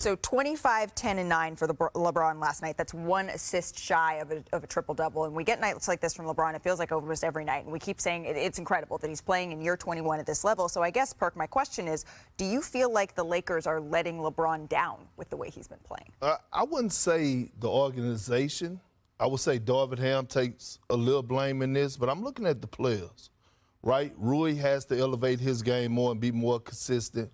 So 25, 10, and 9 for LeBron last night. That's 1 assist shy of a triple-double. And we get nights like this from LeBron, it feels like almost every night. And we keep saying it's incredible that he's playing in year 21 at this level. So I guess, Perk, my question is, do you feel like the Lakers are letting LeBron down with the way he's been playing? I wouldn't say the organization. I would say Darvin Ham takes a little blame in this, but I'm looking at the players, right? Rui has to elevate his game more and be more consistent.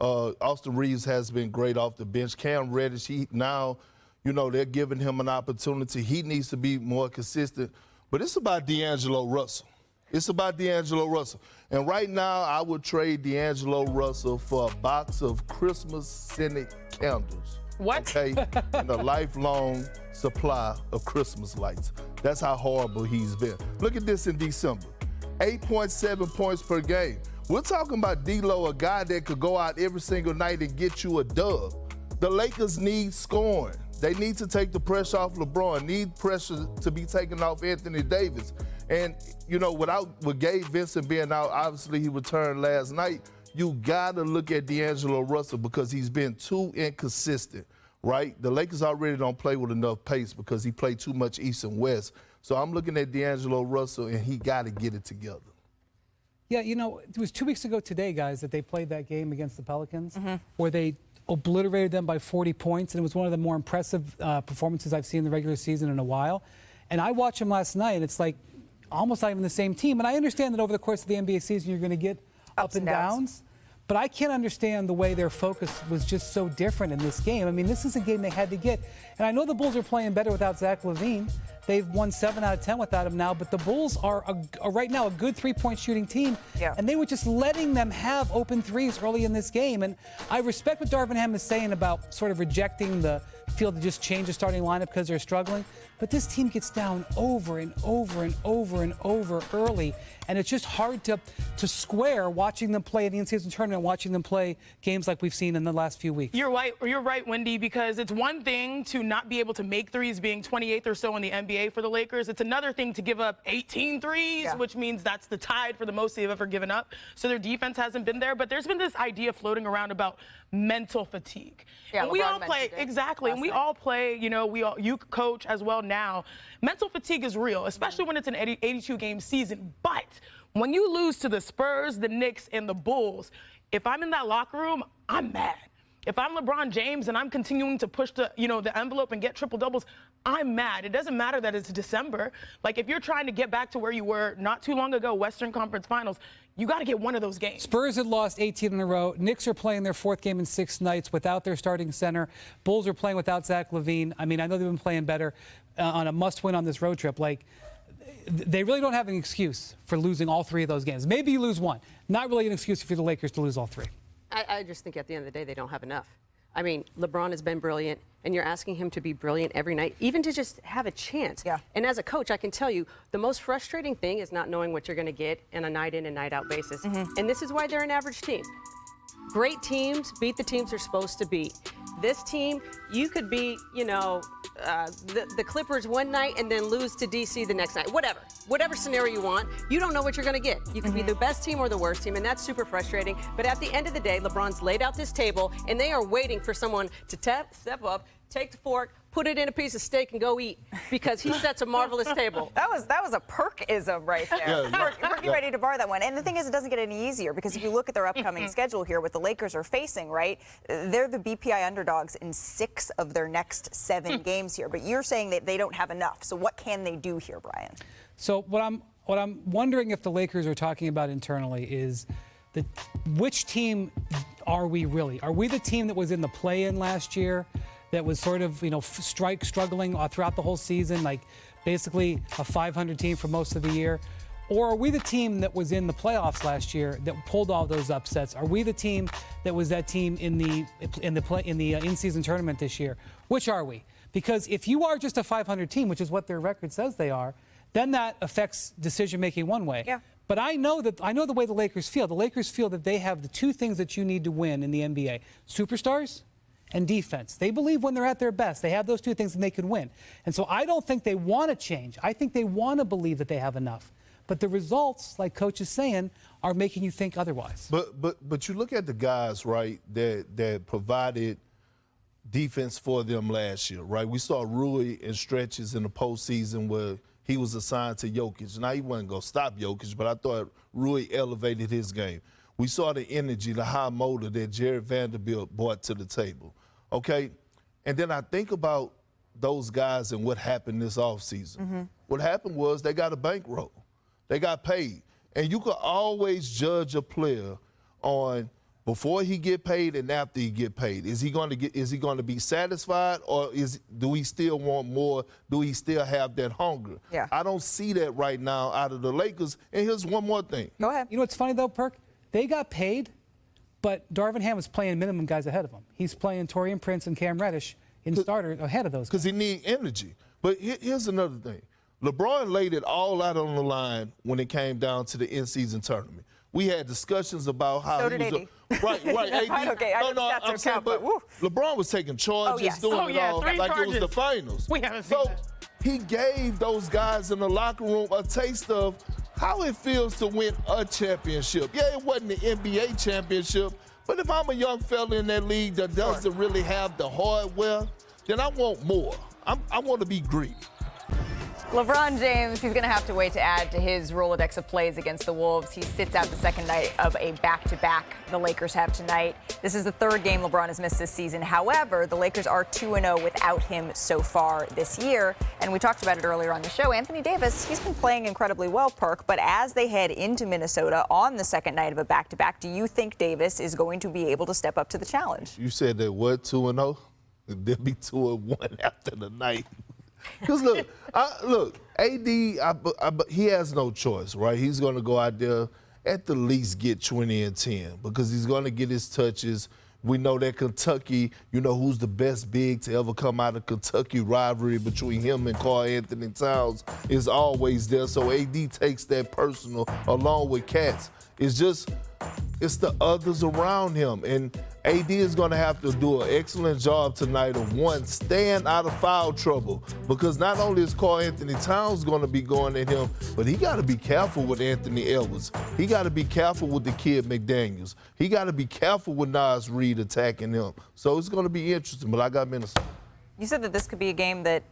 Austin Reeves has been great off the bench. Cam Reddish, now, they're giving him an opportunity. He needs to be more consistent. But it's about D'Angelo Russell. It's about D'Angelo Russell. And right now, I would trade D'Angelo Russell for a box of Christmas scented candles. What? Okay? And a lifelong supply of Christmas lights. That's how horrible he's been. Look at this in December. 8.7 points per game. We're talking about D'Lo, a guy that could go out every single night and get you a dub. The Lakers need scoring. They need to take the pressure off LeBron, need pressure to be taken off Anthony Davis. And, with Gabe Vincent being out, obviously he returned last night, you got to look at D'Angelo Russell because he's been too inconsistent, right? The Lakers already don't play with enough pace because he played too much East and West. So I'm looking at D'Angelo Russell, and he got to get it together. Yeah, it was 2 weeks ago today, guys, that they played that game against the Pelicans where they obliterated them by 40 points, and it was one of the more impressive performances I've seen in the regular season in a while. And I watched them last night, and it's like almost not even the same team. And I understand that over the course of the NBA season, you're going to get ups and downs. But I can't understand the way their focus was just so different in this game. I mean, this is a game they had to get. And I know the Bulls are playing better without Zach LaVine. They've won 7 out of 10 without him now. But the Bulls are right now a good three-point shooting team. Yeah. And they were just letting them have open threes early in this game. And I respect what Darvin Ham is saying about sort of rejecting the field to just change the starting lineup because they're struggling. But this team gets down over and over and over and over early. And it's just hard to square watching them play in the in-season tournament, watching them play games like we've seen in the last few weeks. You're right, Wendy, because it's one thing to not be able to make threes, being 28th or so in the NBA for the Lakers. It's another thing to give up 18 threes, which means that's the tide for the most they've ever given up. So their defense hasn't been there. But there's been this idea floating around about mental fatigue. Yeah, and we all play, exactly, and we all play, you coach as well now. Mental fatigue is real, especially when it's an 82-game season. But when you lose to the Spurs, the Knicks, and the Bulls, if I'm in that locker room, I'm mad. If I'm LeBron James and I'm continuing to push the envelope and get triple doubles, I'm mad. It doesn't matter that it's December. Like, if you're trying to get back to where you were not too long ago, Western Conference Finals, you got to get one of those games. Spurs had lost 18 in a row. Knicks are playing their 4th game in 6 nights without their starting center. Bulls are playing without Zach LaVine. I mean, I know they've been playing better on a must-win on this road trip. Like, they really don't have an excuse for losing all 3 of those games. Maybe you lose one. Not really an excuse for the Lakers to lose all 3. I just think at the end of the day, they don't have enough. I mean, LeBron has been brilliant, and you're asking him to be brilliant every night, even to just have a chance. Yeah. And as a coach, I can tell you, the most frustrating thing is not knowing what you're going to get on a night in and night out basis. And this is why they're an average team. Great teams beat the teams they're supposed to beat. This team, you could be, the Clippers one night and then lose to DC the next night. Whatever scenario you want, you don't know what you're going to get. You could be the best team or the worst team, and that's super frustrating. But at the end of the day, LeBron's laid out this table, and they are waiting for someone to step up, take the fork, put it in a piece of steak, and go eat, because he sets a marvelous table. That was a Perkism right there. Perk, you ready to bar that one. And the thing is, it doesn't get any easier, because if you look at their upcoming schedule here, what the Lakers are facing, right, they're the BPI underdogs in 6 of their next 7 games here. But you're saying that they don't have enough. So what can they do here, Brian? So what I'm wondering if the Lakers are talking about internally is which team are we really? Are we the team that was in the play-in last year, that was sort of, struggling throughout the whole season, like basically a 500 team for most of the year? Or are we the team that was in the playoffs last year that pulled all those upsets? Are we the team that was that team in the in-season tournament this year? Which are we? Because if you are just a 500 team, which is what their record says they are, then that affects decision-making one way. Yeah. But I know the way the Lakers feel. The Lakers feel that they have the 2 things that you need to win in the NBA: superstars and defense. They believe when they're at their best, they have those 2 things and they can win. And so I don't think they want to change. I think they want to believe that they have enough. But the results, like Coach is saying, are making you think otherwise. But you look at the guys, right, that provided defense for them last year, right? We saw Rui in stretches in the postseason where he was assigned to Jokic. Now, he wasn't going to stop Jokic, but I thought Rui elevated his game. We saw the energy, the high motor that Jared Vanderbilt brought to the table, okay? And then I think about those guys and what happened this offseason. What happened was they got a bankroll. They got paid. And you could always judge a player on before he get paid and after he get paid. Is he going to be satisfied, or do he still want more? Do he still have that hunger? Yeah. I don't see that right now out of the Lakers. And here's one more thing. Go ahead. You know what's funny though, Perk? They got paid, but Darvin Ham is playing minimum guys ahead of him. He's playing Taurean Prince and Cam Reddish in starter ahead of those guys. Because he need energy. But here's another thing. LeBron laid it all out on the line when it came down to the in-season tournament. We had discussions about how So he did was AD. Right, AD. Okay, I know I'm saying, but LeBron was taking charges, doing it all 3 like charges. it was the finals. We haven't seen that. He gave those guys in the locker room a taste of how it feels to win a championship. Yeah, it wasn't the NBA championship, but if I'm a young fella in that league that doesn't really have the hardware, then I want more. I want to be greedy. LeBron James, he's going to have to wait to add to his Rolodex of plays against the Wolves. He sits out the second night of a back-to-back the Lakers have tonight. This is the third game LeBron has missed this season. However, the Lakers are 2-0 without him so far this year. And we talked about it earlier on the show. Anthony Davis, he's been playing incredibly well, Perk. But as they head into Minnesota on the second night of a back-to-back, do you think Davis is going to be able to step up to the challenge? You said that what, 2-0? They'll be 2-1 after the night. Because look, AD, he has no choice, right? He's going to go out there at the least get 20 and 10 because he's going to get his touches. We know that Kentucky, who's the best big to ever come out of Kentucky rivalry between him and Karl Anthony Towns is always there. So AD takes that personal along with Cats. It's the others around him. And AD is going to have to do an excellent job tonight of, one, staying out of foul trouble. Because not only is Karl Anthony Towns going to be going at him, but he got to be careful with Anthony Edwards. He got to be careful with the kid McDaniels. He got to be careful with Nas Reed attacking him. So it's going to be interesting, but I got Minnesota. You said that this could be a game that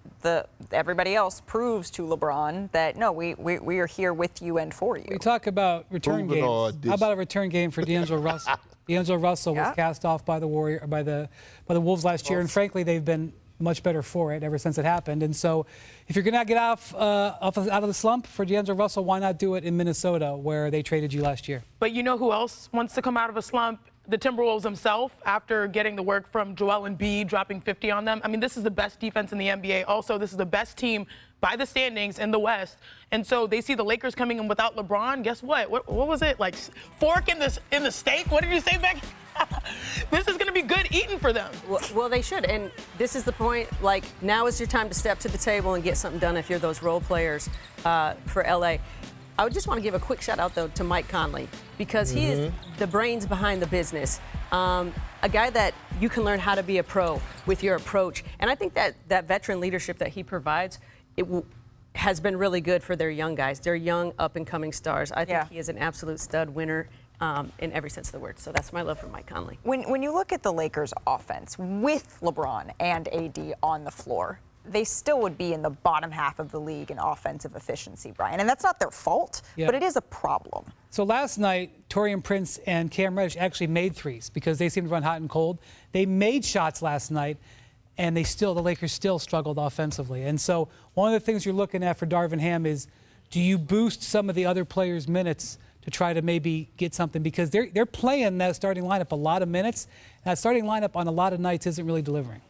everybody else proves to LeBron that, no, we are here with you and for you. We talk about return games. How about a return game for D'Angelo Russell? D'Angelo Russell was cast off by the Wolves last year, and frankly, they've been much better for it ever since it happened. And so, if you're gonna get out of the slump for D'Angelo Russell, why not do it in Minnesota, where they traded you last year? But you know who else wants to come out of a slump? The Timberwolves themselves, after getting the work from Joel Embiid, dropping 50 on them. I mean, this is the best defense in the NBA. Also, this is the best team by the standings in the West. And so they see the Lakers coming in without LeBron. Guess what? What was it? Like fork in the steak? What did you say, Becky? This is going to be good eating for them. Well, they should. And this is the point. Like, now is your time to step to the table and get something done if you're those role players for LA. I would just want to give a quick shout out, though, to Mike Conley, because he is the brains behind the business. A guy that you can learn how to be a pro with your approach. And I think that veteran leadership that he provides, has been really good for their young guys, their young up-and-coming stars. I think he is an absolute stud winner in every sense of the word. So that's my love for Mike Conley. When you look at the Lakers' offense with LeBron and AD on the floor, they still would be in the bottom half of the league in offensive efficiency, Brian. And that's not their fault, but it is a problem. So last night, Taurean Prince and Cam Reddish actually made threes because they seem to run hot and cold. They made shots last night, and the Lakers still struggled offensively. And so one of the things you're looking at for Darvin Ham is, do you boost some of the other players' minutes to try to maybe get something? Because they're playing that starting lineup a lot of minutes. And that starting lineup on a lot of nights isn't really delivering.